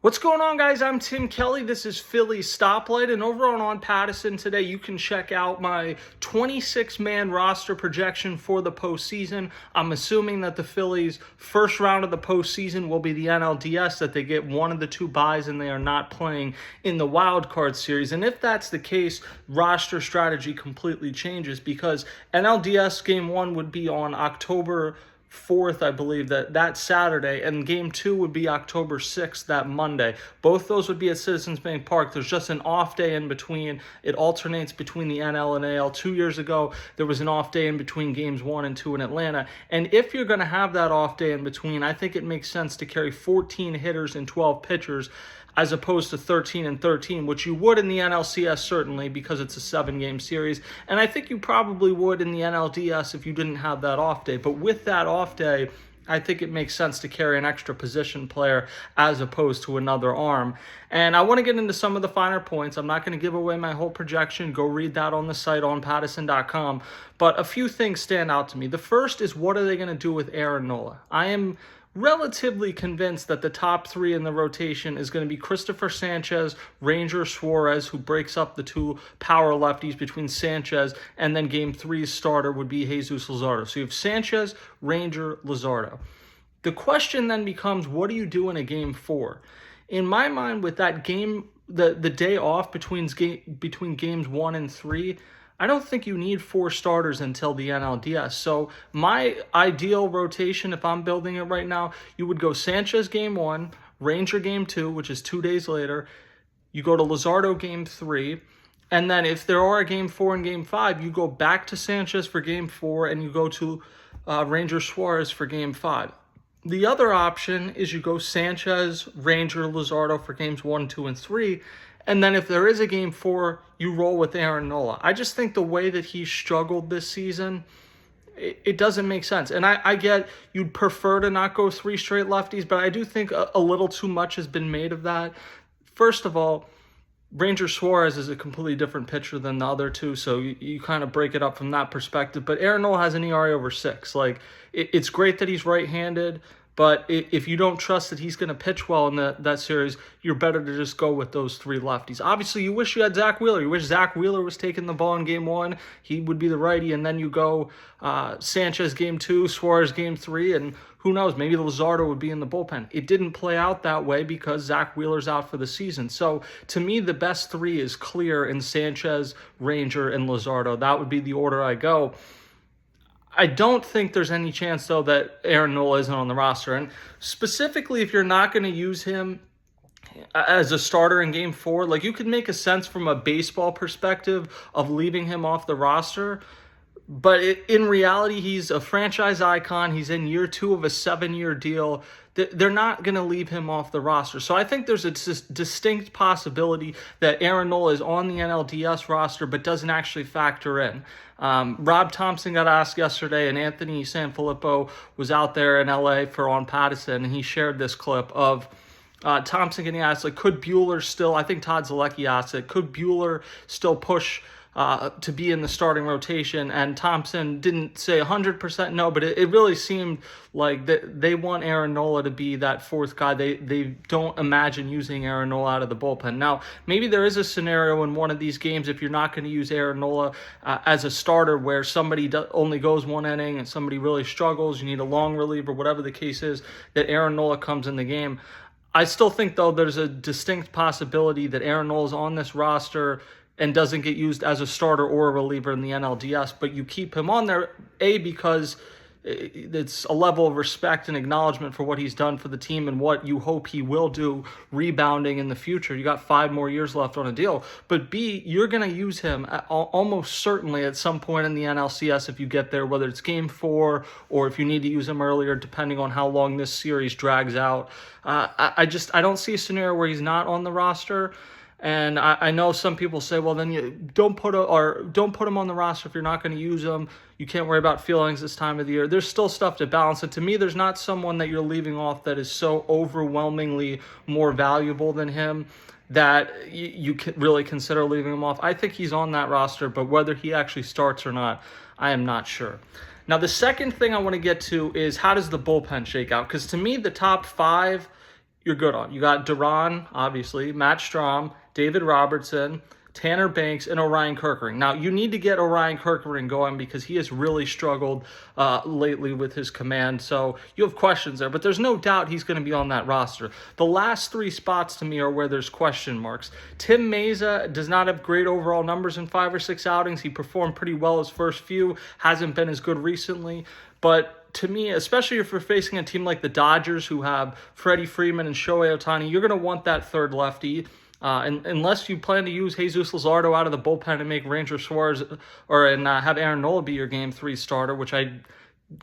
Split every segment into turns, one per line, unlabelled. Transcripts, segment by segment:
What's going on, guys? I'm Tim Kelly. This is Phillies Stoplight, and over on Pattison today, you can check out my 26-man roster projection for the postseason. I'm assuming that the Phillies' first round of the postseason will be the NLDS, that they get one of the two byes and they are not playing in the wild card series. And if that's the case, roster strategy completely changes because NLDS Game 1 would be on October 4th, I believe, that Saturday, and Game 2 would be October 6th, that Monday. Both those would be at Citizens Bank Park. There's just an off day in between. It alternates between the NL and AL. 2 years ago, there was an off day in between Games 1 and 2 in Atlanta. And if you're going to have that off day in between, I think it makes sense to carry 14 hitters and 12 pitchers as opposed to 13 and 13, which you would in the NLCS certainly because it's a 7-game series. And I think you probably would in the NLDS if you didn't have that off day. But with that off day, I think it makes sense to carry an extra position player as opposed to another arm. And I want to get into some of the finer points. I'm not going to give away my whole projection. Go read that on the site on Pattison.com. But a few things stand out to me. The first is, what are they going to do with Aaron Nola? I am relatively convinced that the top three in the rotation is going to be Christopher Sanchez, Ranger Suarez, who breaks up the two power lefties between Sanchez, and then Game 3's starter would be Jesus Luzardo. So you have Sanchez, Ranger, Luzardo. The question then becomes, what do you do in a Game 4? In my mind, with that game, the day off between Games 1 and 3, I don't think you need 4 starters until the NLDS. So my ideal rotation, if I'm building it right now, you would go Sanchez Game 1, Ranger Game 2, which is 2 days later. You go to Luzardo Game 3. And then if there are a Game 4 and Game 5, you go back to Sanchez for Game 4 and you go to Ranger Suarez for Game 5. The other option is you go Sanchez, Ranger, Luzardo for Games 1, 2, and 3. And then if there is a Game 4, you roll with Aaron Nola. I just think the way that he's struggled this season, it doesn't make sense. And I get you'd prefer to not go 3 straight lefties, but I do think a little too much has been made of that. First of all, Ranger Suarez is a completely different pitcher than the other two, so you kind of break it up from that perspective. But Aaron Nola has an ERA over 6. Like, it's great that he's right-handed, but if you don't trust that he's going to pitch well in that series, you're better to just go with those 3 lefties. Obviously, you wish you had Zach Wheeler. You wish Zach Wheeler was taking the ball in Game 1. He would be the righty, and then you go Sanchez Game 2, Suarez Game 3, and who knows, maybe Luzardo would be in the bullpen. It didn't play out that way because Zach Wheeler's out for the season. So, to me, the best 3 is clear in Sanchez, Ranger, and Luzardo. That would be the order I go. I don't think there's any chance, though, that Aaron Nola isn't on the roster. And specifically, if you're not going to use him as a starter in Game 4, like, you could make a sense from a baseball perspective of leaving him off the roster. But in reality, he's a franchise icon. He's in year 2 of a 7-year deal. They're not going to leave him off the roster. So I think there's a distinct possibility that Aaron Nola is on the NLDS roster but doesn't actually factor in. Rob Thompson got asked yesterday, and Anthony Sanfilippo was out there in LA for On Pattison, and he shared this clip of Thompson getting asked, like, could Buehler still, I think Todd Zalecki asked it, could Buehler still push to be in the starting rotation? And Thompson didn't say 100% no, but it really seemed like they want Aaron Nola to be that 4th guy. They don't imagine using Aaron Nola out of the bullpen. Now, maybe there is a scenario in one of these games, if you're not going to use Aaron Nola as a starter, where somebody only goes 1 inning and somebody really struggles, you need a long reliever, whatever the case is, that Aaron Nola comes in the game. I still think, though, there's a distinct possibility that Aaron Nola's on this roster and doesn't get used as a starter or a reliever in the NLDS, but you keep him on there, because it's a level of respect and acknowledgement for what he's done for the team and what you hope he will do rebounding in the future. You got 5 more years left on a deal. But B, you're going to use him almost certainly at some point in the NLCS if you get there, whether it's Game 4 or if you need to use him earlier, depending on how long this series drags out. I don't see a scenario where he's not on the roster. And I know some people say, well, then you don't put him on the roster if you're not going to use him. You can't worry about feelings this time of the year. There's still stuff to balance. And to me, there's not someone that you're leaving off that is so overwhelmingly more valuable than him that you can really consider leaving him off. I think he's on that roster, but whether he actually starts or not, I am not sure. Now, the second thing I want to get to is, how does the bullpen shake out? Because to me, the top 5 you're good on. You got Duran, obviously, Matt Strahm, David Robertson, Tanner Banks, and Orion Kerkering. Now, you need to get Orion Kerkering going because he has really struggled lately with his command. So you have questions there, but there's no doubt he's going to be on that roster. The last three spots to me are where there's question marks. Tim Meza does not have great overall numbers in 5 or 6 outings. He performed pretty well his first few, hasn't been as good recently, but to me, especially if you're facing a team like the Dodgers who have Freddie Freeman and Shohei Ohtani, you're going to want that third lefty. And unless you plan to use Jesus Luzardo out of the bullpen and make Ranger Suarez and have Aaron Nola be your game 3 starter, which I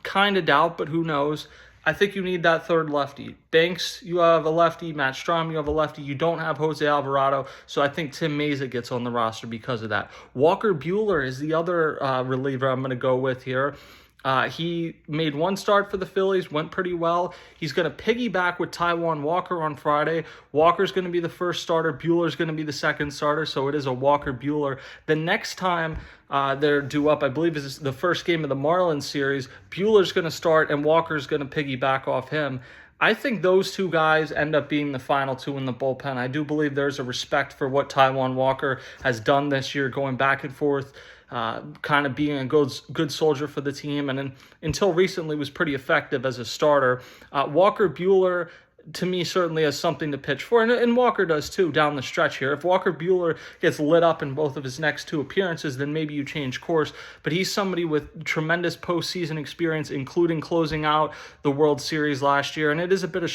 kind of doubt, but who knows. I think you need that third lefty. Banks, you have a lefty. Matt Strahm, you have a lefty. You don't have Jose Alvarado, so I think Tim Meza gets on the roster because of that. Walker Buehler is the other reliever I'm going to go with here. He made 1 start for the Phillies, went pretty well. He's going to piggyback with Taijuan Walker on Friday. Walker's going to be the first starter. Buehler's going to be the second starter, so it is a Walker Buehler. The next time they're due up, I believe is the first game of the Marlins series, Buehler's going to start and Walker's going to piggyback off him. I think those 2 guys end up being the final 2 in the bullpen. I do believe there's a respect for what Taijuan Walker has done this year, going back and forth, kind of being a good soldier for the team, and until recently was pretty effective as a starter. Walker Buehler, to me, certainly has something to pitch for, and Walker does too down the stretch here. If Walker Buehler gets lit up in both of his next 2 appearances, then maybe you change course, but he's somebody with tremendous postseason experience, including closing out the World Series last year, and it is a bit of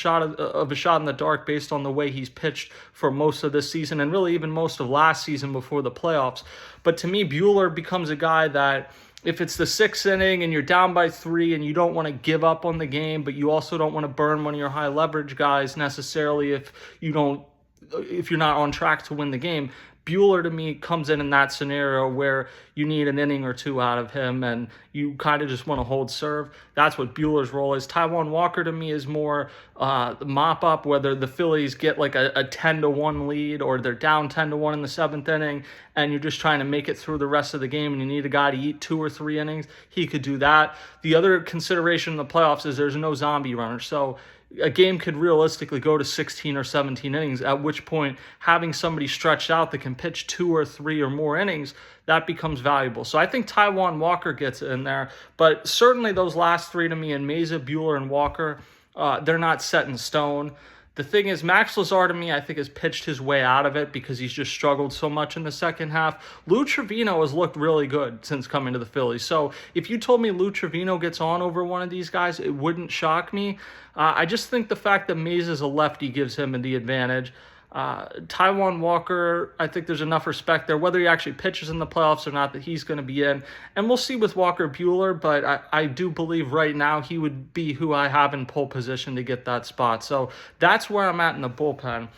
a shot in the dark based on the way he's pitched for most of this season, and really even most of last season before the playoffs. But to me, Buehler becomes a guy that, if it's the 6th inning and you're down by 3 and you don't want to give up on the game, but you also don't want to burn one of your high leverage guys necessarily if you're not on track to win the game, Buehler to me comes in that scenario where you need an inning or 2 out of him and you kind of just want to hold serve. That's what Buehler's role is. Taijuan Walker to me is more mop up, whether the Phillies get like a 10-1 lead or they're down 10-1 in the 7th inning and you're just trying to make it through the rest of the game and you need a guy to eat 2 or 3 innings. He could do that. The other consideration in the playoffs is there's no zombie runner. So a game could realistically go to 16 or 17 innings, at which point having somebody stretched out that can pitch 2 or 3 or more innings, that becomes valuable. So I think Taijuan Walker gets in there, but certainly those last 3 to me, in Meza, Buehler, and Walker, they're not set in stone. The thing is, Max Lazar to me, I think, has pitched his way out of it because he's just struggled so much in the second half. Lou Trevino has looked really good since coming to the Phillies. So if you told me Lou Trevino gets on over one of these guys, it wouldn't shock me. I just think the fact that Meza is a lefty gives him the advantage. Taijuan Walker, I think there's enough respect there, whether he actually pitches in the playoffs or not, that he's going to be in. And we'll see with Walker Buehler, but I do believe right now he would be who I have in pole position to get that spot. So that's where I'm at in the bullpen.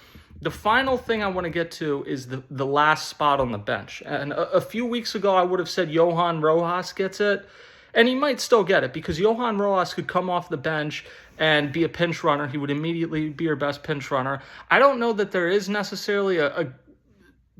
The final thing I want to get to is the last spot on the bench. And a few weeks ago, I would have said Johan Rojas gets it. And he might still get it because Johan Rojas could come off the bench and be a pinch runner. He would immediately be your best pinch runner. I don't know that there is necessarily a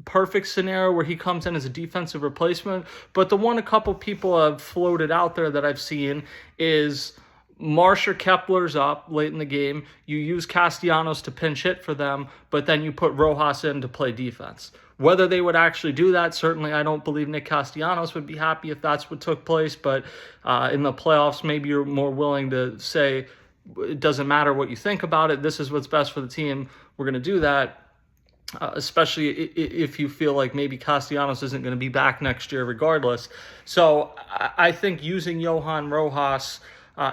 perfect scenario where he comes in as a defensive replacement, but the one a couple people have floated out there that I've seen is Marsh or Kepler's up late in the game. You use Castellanos to pinch hit for them, but then you put Rojas in to play defense. Whether they would actually do that, certainly I don't believe Nick Castellanos would be happy if that's what took place, but in the playoffs, maybe you're more willing to say, it doesn't matter what you think about it, this is what's best for the team, we're going to do that, especially if you feel like maybe Castellanos isn't going to be back next year regardless. So I think using Johan Rojas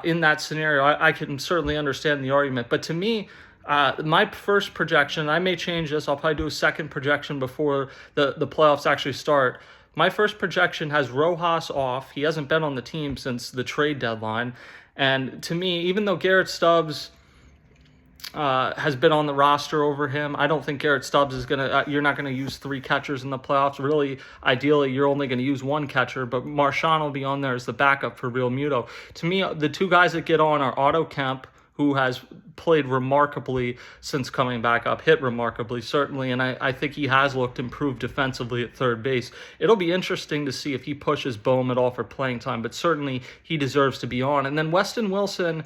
in that scenario, I can certainly understand the argument, but to me, my first projection, I may change this, I'll probably do a second projection before the playoffs actually start. My first projection has Rojas off. He hasn't been on the team since the trade deadline. And to me, even though Garrett Stubbs has been on the roster over him, I don't think Garrett Stubbs is going to, you're not going to use 3 catchers in the playoffs. Really, ideally, you're only going to use 1 catcher, but Marchand will be on there as the backup for Real Muto. To me, the 2 guys that get on are Otto Kemp, who has played remarkably since coming back up, hit remarkably, certainly, and I think he has looked improved defensively at third base. It'll be interesting to see if he pushes Bohm at all for playing time, but certainly he deserves to be on. And then Weston Wilson,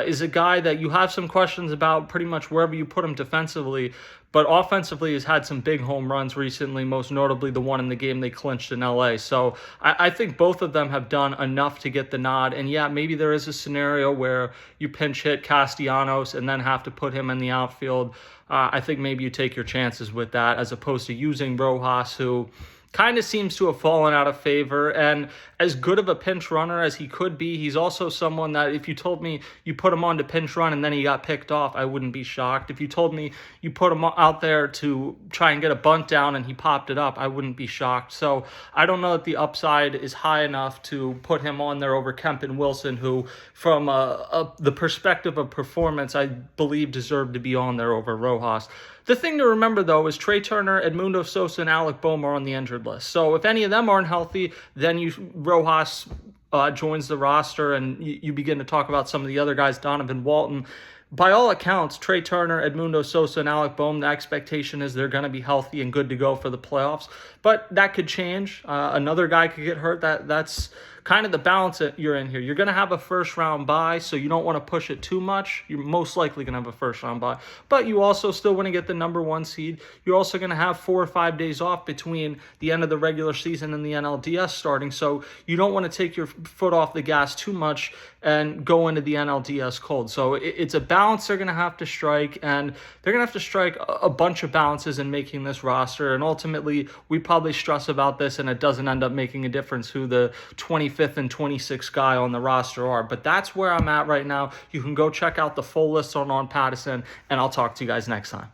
is a guy that you have some questions about pretty much wherever you put him defensively, but offensively has had some big home runs recently, most notably the one in the game they clinched in LA. So I think both of them have done enough to get the nod. And yeah, maybe there is a scenario where you pinch hit Castellanos and then have to put him in the outfield. I think maybe you take your chances with that as opposed to using Rojas, who kind of seems to have fallen out of favor. And as good of a pinch runner as he could be, he's also someone that if you told me you put him on to pinch run and then he got picked off, I wouldn't be shocked. If you told me you put him out there to try and get a bunt down and he popped it up, I wouldn't be shocked. So I don't know that the upside is high enough to put him on there over Kemp and Wilson, who from the perspective of performance, I believe deserve to be on there over Rojas. The thing to remember, though, is Trey Turner, Edmundo Sosa, and Alec Bohm are on the injured list. So if any of them aren't healthy, then Rojas joins the roster, and you begin to talk about some of the other guys, Donovan Walton. By all accounts, Trey Turner, Edmundo Sosa, and Alec Bohm, the expectation is they're going to be healthy and good to go for the playoffs. But that could change. Another guy could get hurt. That's kind of the balance that you're in here. You're going to have a first-round bye, so you don't want to push it too much. You're most likely going to have a first-round bye. But you also still want to get the number 1 seed. You're also going to have 4 or 5 days off between the end of the regular season and the NLDS starting, so you don't want to take your foot off the gas too much and go into the NLDS cold. So it's a balance they're going to have to strike, and they're going to have to strike a bunch of balances in making this roster, and ultimately we probably stress about this and it doesn't end up making a difference who the 25th and 26th guy on the roster are. But that's where I'm at right now. You can go check out the full list on Pattison, and I'll talk to you guys next time.